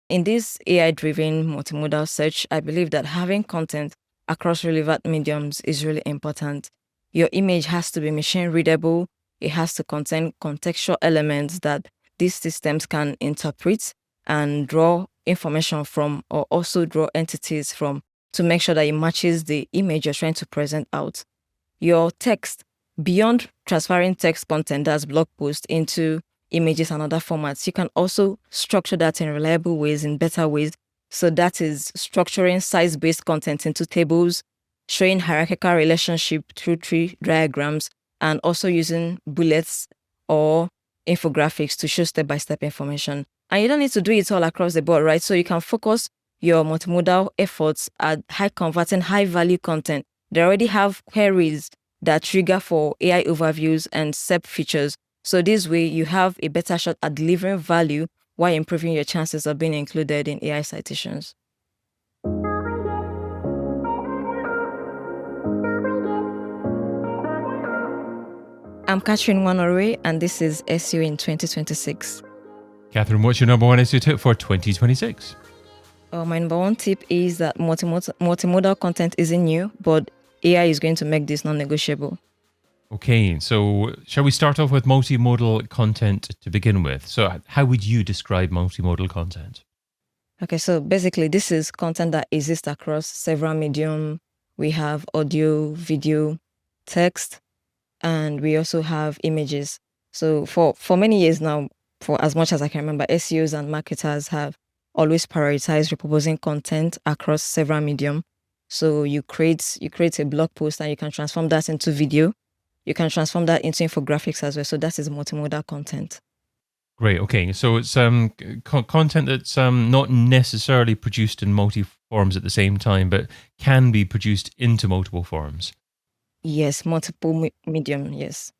in this AI-driven multimodal search, I believe that having content across relevant mediums is really important. Your image has to be machine readable. It has to contain contextual elements that these systems can interpret and draw information from, or also draw entities from, to make sure that it matches the image you're trying to present out. Your text, beyond transferring text content, that's blog post, into images and other formats, you can also structure that in reliable ways, in better ways. So that is structuring size-based content into tables, showing hierarchical relationship through tree diagrams, and also using bullets or infographics to show step-by-step information. And you don't need to do it all across the board, right? So you can focus your multimodal efforts at high-converting, high-value content. They already have queries that trigger for AI overviews and SEP features. So this way, you have a better shot at delivering value while improving your chances of being included in AI citations. I'm Katherine Nwanorue, and this is SEO in 2026. Katherine, what's your number one SEO tip for 2026? My number one tip is that multimodal content isn't new, but AI is going to make this non-negotiable. Okay, so shall we start off with multimodal content to begin with? So how would you describe multimodal content? Okay, so basically this is content that exists across several medium. We have audio, video, text, and we also have images. So for many years now, for as much as I can remember, SEOs and marketers have always prioritized repurposing content across several medium. So you create a blog post and you can transform that into video. You can transform that into infographics as well. So that is multimodal content. Great. Okay. So it's content that's not necessarily produced in multi-forms at the same time, but can be produced into multiple forms. Yes, multiple medium, yes.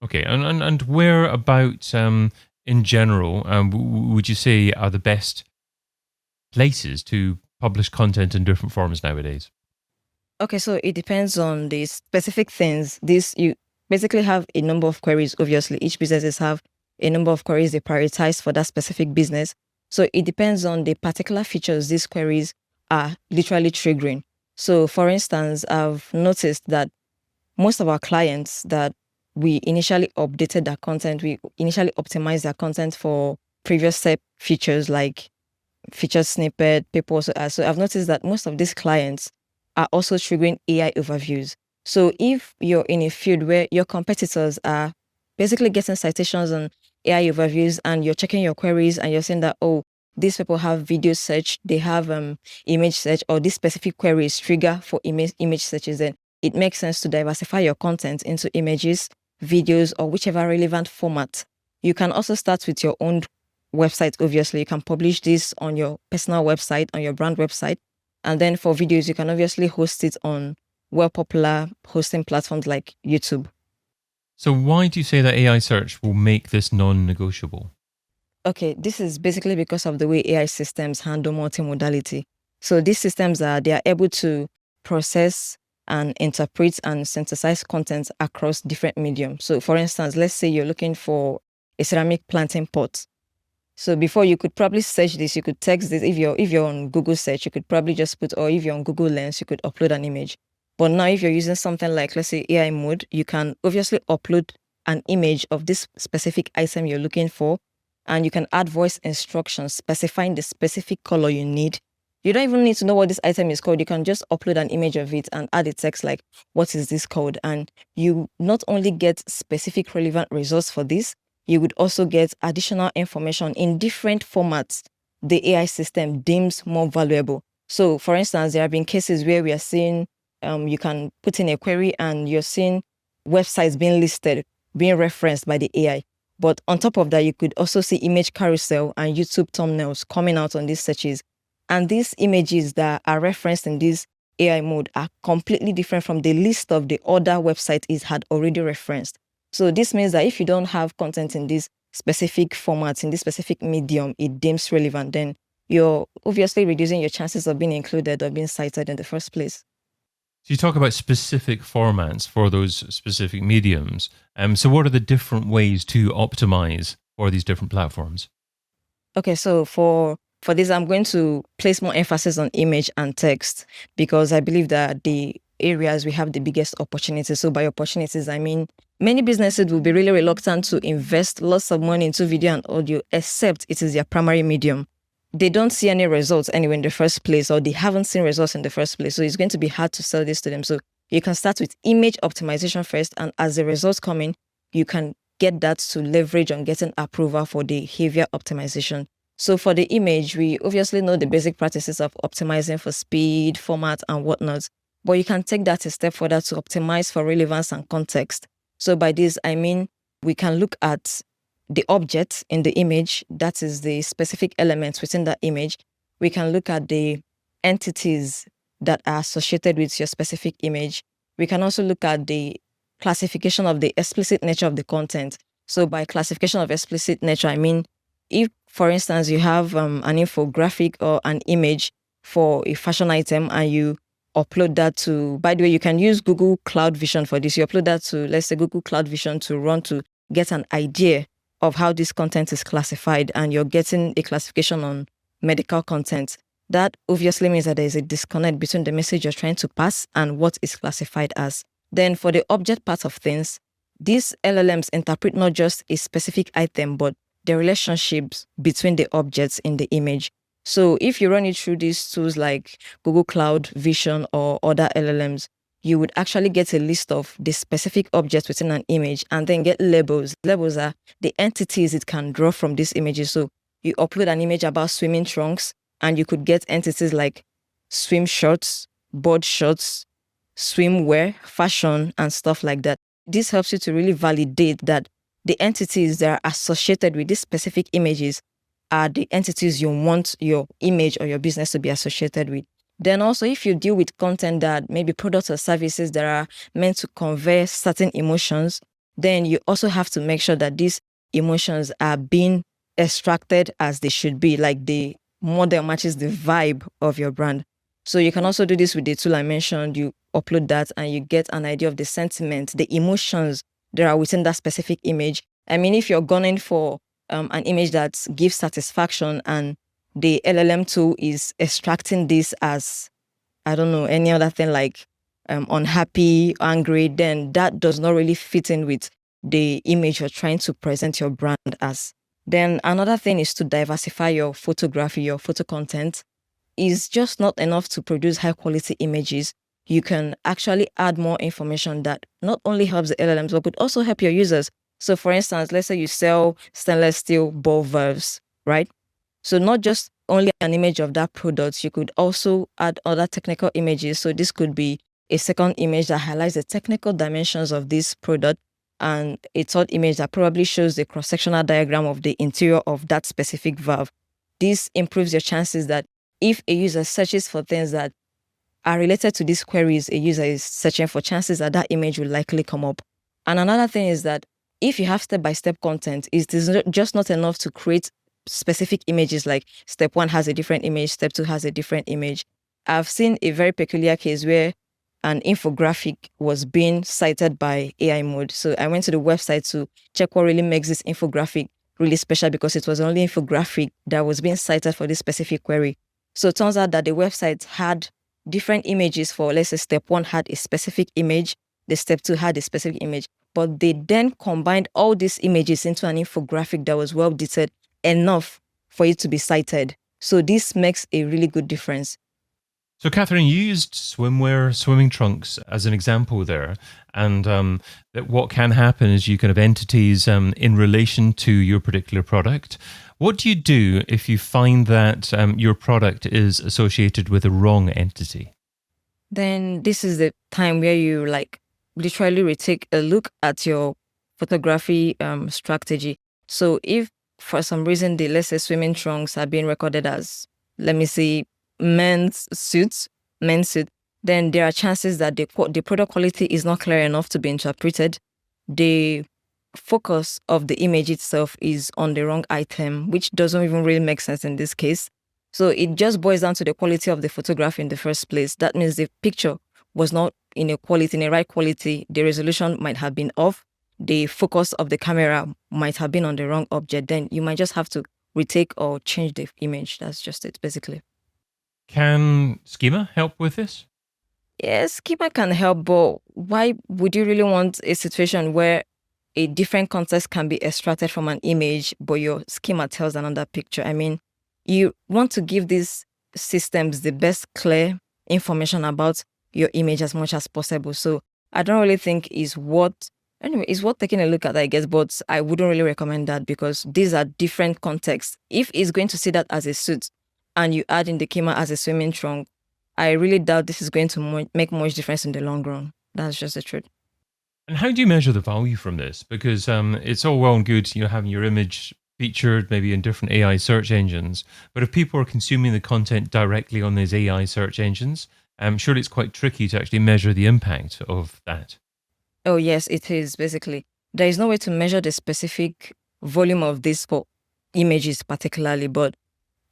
Okay. And where about in general would you say are the best places to publish content in different forms nowadays? Okay, so it depends on the specific things. You basically have a number of queries. Obviously, each businesses have a number of queries they prioritize for that specific business. So it depends on the particular features these queries are literally triggering. So for instance, I've noticed that most of our clients that we initially updated their content, we initially optimized their content for previous step features like feature snippet, people also ask. So I've noticed that most of these clients are also triggering AI overviews. So if you're in a field where your competitors are basically getting citations on AI overviews and you're checking your queries and you're saying that, oh, these people have video search, they have image search, or this specific query is trigger for image searches, then it makes sense to diversify your content into images, videos, or whichever relevant format. You can also start with your own website. Obviously, you can publish this on your personal website, on your brand website. And then for videos, you can obviously host it on well-popular hosting platforms like YouTube. So why do you say that AI search will make this non-negotiable? Okay, this is basically because of the way AI systems handle multimodality. So these systems they are able to process and interpret and synthesize content across different mediums. So for instance, let's say you're looking for a ceramic planting pot. So before you could probably search this, you could text this. If you're on Google search, you could probably just put, or if you're on Google Lens, you could upload an image. But now if you're using something like, let's say AI mode, you can obviously upload an image of this specific item you're looking for, and you can add voice instructions specifying the specific color you need. You don't even need to know what this item is called. You can just upload an image of it and add a text like, what is this code? And you not only get specific relevant results for this, you would also get additional information in different formats the AI system deems more valuable. So for instance, there have been cases where we are seeing, you can put in a query and you're seeing websites being listed, being referenced by the AI. But on top of that, you could also see image carousel and YouTube thumbnails coming out on these searches. And these images that are referenced in this AI mode are completely different from the list of the other websites it had already referenced. So this means that if you don't have content in this specific format, in this specific medium it deems relevant, then you're obviously reducing your chances of being included or being cited in the first place. So you talk about specific formats for those specific mediums. So what are the different ways to optimize for these different platforms? Okay, so for For this, I'm going to place more emphasis on image and text because I believe that the areas we have the biggest opportunities. So by opportunities, I mean many businesses will be really reluctant to invest lots of money into video and audio, except it is their primary medium. They don't see any results anyway in the first place, or they haven't seen results in the first place. So it's going to be hard to sell this to them. So you can start with image optimization first, and as the results come in, you can get that to leverage on getting approval for the behavior optimization. So for the image, we obviously know the basic practices of optimizing for speed, format, and whatnot, but you can take that a step further to optimize for relevance and context. So by this, I mean, we can look at the object in the image, that is the specific elements within that image. We can look at the entities that are associated with your specific image. We can also look at the classification of the explicit nature of the content. So by classification of explicit nature, I mean, if, for instance, you have an infographic or an image for a fashion item and you upload that to, by the way, you can use Google Cloud Vision for this. You upload that to, let's say, Google Cloud Vision to run to get an idea of how this content is classified, and you're getting a classification on medical content. That obviously means that there is a disconnect between the message you're trying to pass and what is classified as. Then for the object part of things, these LLMs interpret not just a specific item, but the relationships between the objects in the image. So if you run it through these tools like Google Cloud Vision or other LLMs, you would actually get a list of the specific objects within an image and then get labels. Labels are the entities it can draw from these images. So you upload an image about swimming trunks and you could get entities like swim shorts, board shorts, swimwear, fashion, and stuff like that. This helps you to really validate that the entities that are associated with these specific images are the entities you want your image or your business to be associated with. Then also, if you deal with content that maybe products or services that are meant to convey certain emotions, then you also have to make sure that these emotions are being extracted as they should be, like the model matches the vibe of your brand. So you can also do this with the tool I mentioned. You upload that and you get an idea of the sentiment, the emotions that are within that specific image. I mean, if you're gunning for an image that gives satisfaction and the LLM tool is extracting this as, I don't know, any other thing like unhappy, angry, then that does not really fit in with the image you're trying to present your brand as. Then another thing is to diversify your photography, your photo content. Is just not enough to produce high quality images. You can actually add more information that not only helps the LLMs, but could also help your users. So for instance, let's say you sell stainless steel ball valves, right? So not just only an image of that product, you could also add other technical images. So this could be a second image that highlights the technical dimensions of this product, and a third image that probably shows the cross-sectional diagram of the interior of that specific valve. This improves your chances that if a user searches for things that are related to these queries a user is searching for, chances that that image will likely come up. And another thing is that if you have step-by-step content, it is just not enough to create specific images like step 1 has a different image, step 2 has a different image. I've seen a very peculiar case where an infographic was being cited by AI mode. So I went to the website to check what really makes this infographic really special, because it was the only infographic that was being cited for this specific query. So it turns out that the website had different images for, let's say, step 1 had a specific image, the step 2 had a specific image, but they then combined all these images into an infographic that was well detailed enough for it to be cited. So this makes a really good difference. So, Katherine, you used swimwear, swimming trunks as an example there. And that what can happen is you can have entities in relation to your particular product. What do you do if you find that your product is associated with a wrong entity? Then this is the time where you literally retake a look at your photography strategy. So if for some reason the, let's say, swimming trunks are being recorded as, let me see, men's suit, then there are chances that the product quality is not clear enough to be interpreted. The focus of the image itself is on the wrong item, which doesn't even really make sense in this case. So it just boils down to the quality of the photograph in the first place. That means the picture was not in a right quality. The resolution might have been off. The focus of the camera might have been on the wrong object. Then you might just have to retake or change the image. That's just it, basically. Can schema help with this? Yes, schema can help, but why would you really want a situation where a different context can be extracted from an image, but your schema tells another picture? I mean, you want to give these systems the best clear information about your image as much as possible. So I don't really think it's worth taking a look at, I guess, but I wouldn't really recommend that because these are different contexts. If it's going to see that as a suit and you add in the schema as a swimming trunk, I really doubt this is going to make much difference in the long run. That's just the truth. And how do you measure the value from this? Because it's all well and good, having your image featured maybe in different AI search engines, but if people are consuming the content directly on these AI search engines, surely it's quite tricky to actually measure the impact of that. Oh, yes, it is. Basically, there is no way to measure the specific volume of this for images particularly, but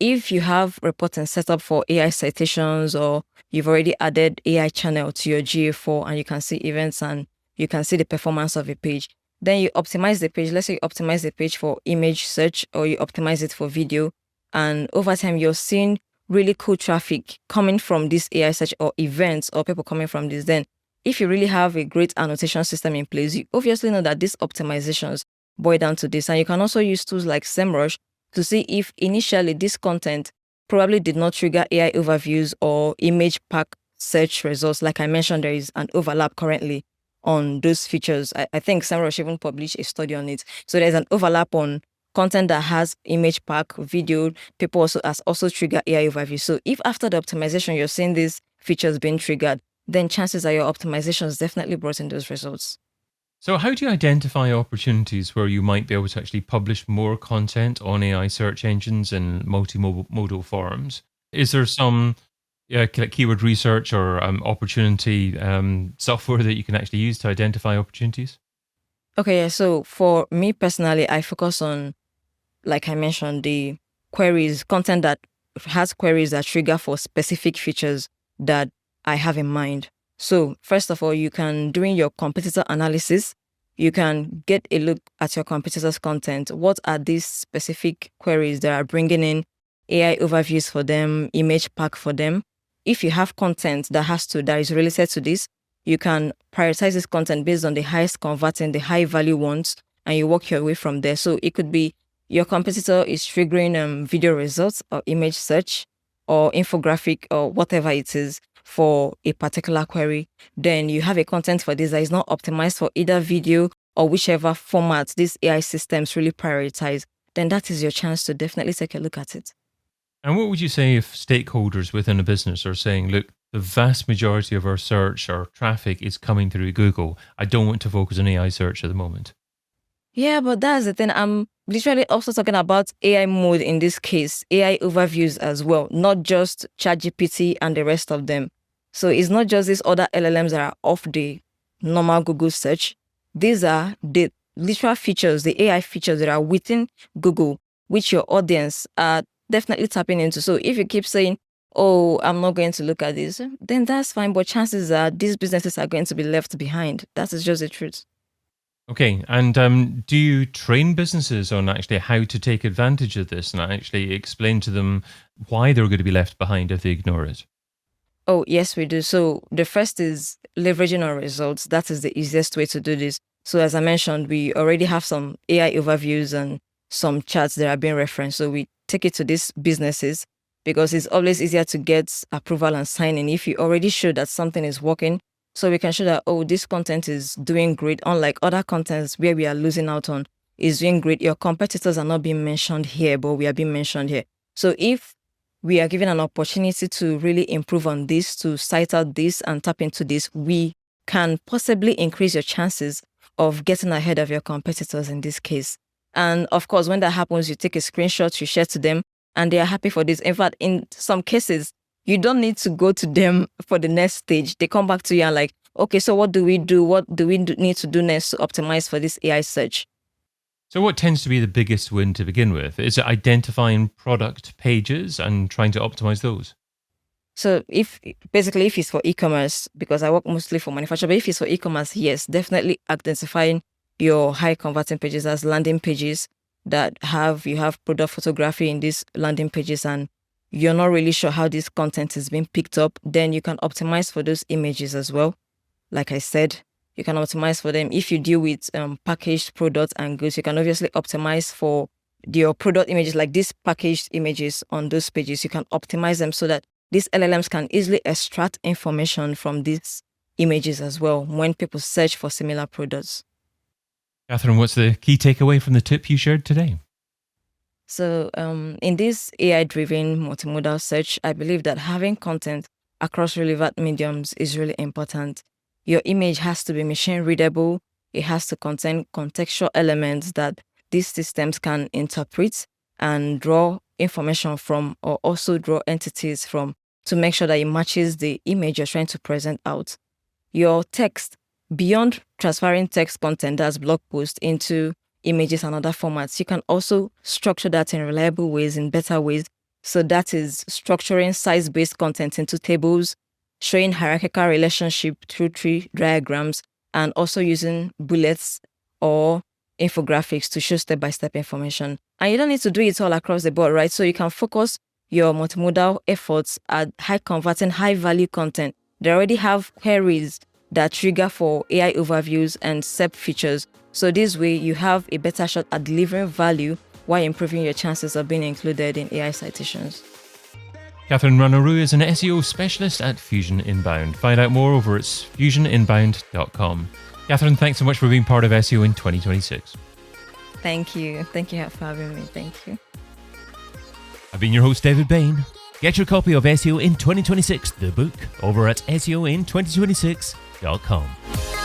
if you have reporting set up for AI citations or you've already added AI channel to your GA4 and you can see events and you can see the performance of a page, then you optimize the page. Let's say you optimize the page for image search or you optimize it for video. And over time, you're seeing really cool traffic coming from this AI search or events or people coming from this. Then if you really have a great annotation system in place, you obviously know that these optimizations boil down to this. And you can also use tools like SEMrush to see if initially this content probably did not trigger AI overviews or image pack search results. Like I mentioned, there is an overlap currently on those features. I think SEMrush even published a study on it. So there's an overlap on content that has image pack, video, people also trigger AI overview. So if after the optimization, you're seeing these features being triggered, then chances are your optimizations definitely brought in those results. So how do you identify opportunities where you might be able to actually publish more content on AI search engines and multimodal forums? Is there some keyword research or opportunity software that you can actually use to identify opportunities? Okay, yeah. So for me personally, I focus on, like I mentioned, the queries, content that has queries that trigger for specific features that I have in mind. So first of all, you can, during your competitor analysis, you can get a look at your competitors' content. What are these specific queries that are bringing in AI overviews for them, image pack for them? If you have content that is related to this, you can prioritize this content based on the highest converting, the high value ones, and you work your way from there. So it could be your competitor is triggering video results or image search or infographic or whatever it is for a particular query. Then you have a content for this that is not optimized for either video or whichever format these AI systems really prioritize. Then that is your chance to definitely take a look at it. And what would you say if stakeholders within a business are saying, look, the vast majority of our search or traffic is coming through Google. I don't want to focus on AI search at the moment. Yeah, but that's the thing. I'm literally also talking about AI mode in this case, AI overviews as well, not just ChatGPT and the rest of them. So it's not just these other LLMs that are off the normal Google search. These are the literal features, the AI features that are within Google, which your audience are definitely tapping into. So if you keep saying, oh, I'm not going to look at this, then that's fine. But chances are these businesses are going to be left behind. That is just the truth. Okay. And do you train businesses on actually how to take advantage of this and actually explain to them why they're going to be left behind if they ignore it? Oh, yes, we do. So the first is leveraging our results. That is the easiest way to do this. So as I mentioned, we already have some AI overviews and some charts that are being referenced. So we take it to these businesses because it's always easier to get approval and sign in if you already show that something is working. So we can show that, oh, this content is doing great, unlike other contents where we are losing out on is doing great. Your competitors are not being mentioned here, but we are being mentioned here. So if we are given an opportunity to really improve on this, to cite out this and tap into this, we can possibly increase your chances of getting ahead of your competitors in this case. And of course, when that happens, you take a screenshot, you share to them, and they are happy for this. In fact, in some cases, you don't need to go to them for the next stage. They come back to you and like, okay, so what do we do? What do we need to do next to optimize for this AI search? So what tends to be the biggest win to begin with? Is it identifying product pages and trying to optimize those? So if it's for e-commerce, because I work mostly for manufacturer, but if it's for e-commerce, yes, definitely identifying your high converting pages as landing pages that you have product photography in these landing pages and you're not really sure how this content is being picked up, then you can optimize for those images as well. Like I said, you can optimize for them. If you deal with packaged products and goods, you can obviously optimize for your product images, like these packaged images on those pages. You can optimize them so that these LLMs can easily extract information from these images as well when people search for similar products. Katherine, what's the key takeaway from the tip you shared today? So in this AI-driven multimodal search, I believe that having content across relevant mediums is really important. Your image has to be machine readable. It has to contain contextual elements that these systems can interpret and draw information from, or also draw entities from, to make sure that it matches the image you're trying to present out. Your text, beyond transferring text content as blog posts into images and other formats, you can also structure that in reliable ways, in better ways. So that is structuring size-based content into tables, showing hierarchical relationship through tree diagrams, and also using bullets or infographics to show step-by-step information. And you don't need to do it all across the board, right? So you can focus your multimodal efforts at high-converting, high-value content. They already have queries that trigger for AI overviews and SERP features. So this way, you have a better shot at delivering value while improving your chances of being included in AI citations. Katherine Nwanorue is an SEO specialist at Fusion Inbound. Find out more over at fusioninbound.com. Katherine, thanks so much for being part of SEO in 2026. Thank you. Thank you for having me. Thank you. I've been your host, David Bain. Get your copy of SEO in 2026, the book, over at SEOin2026.com.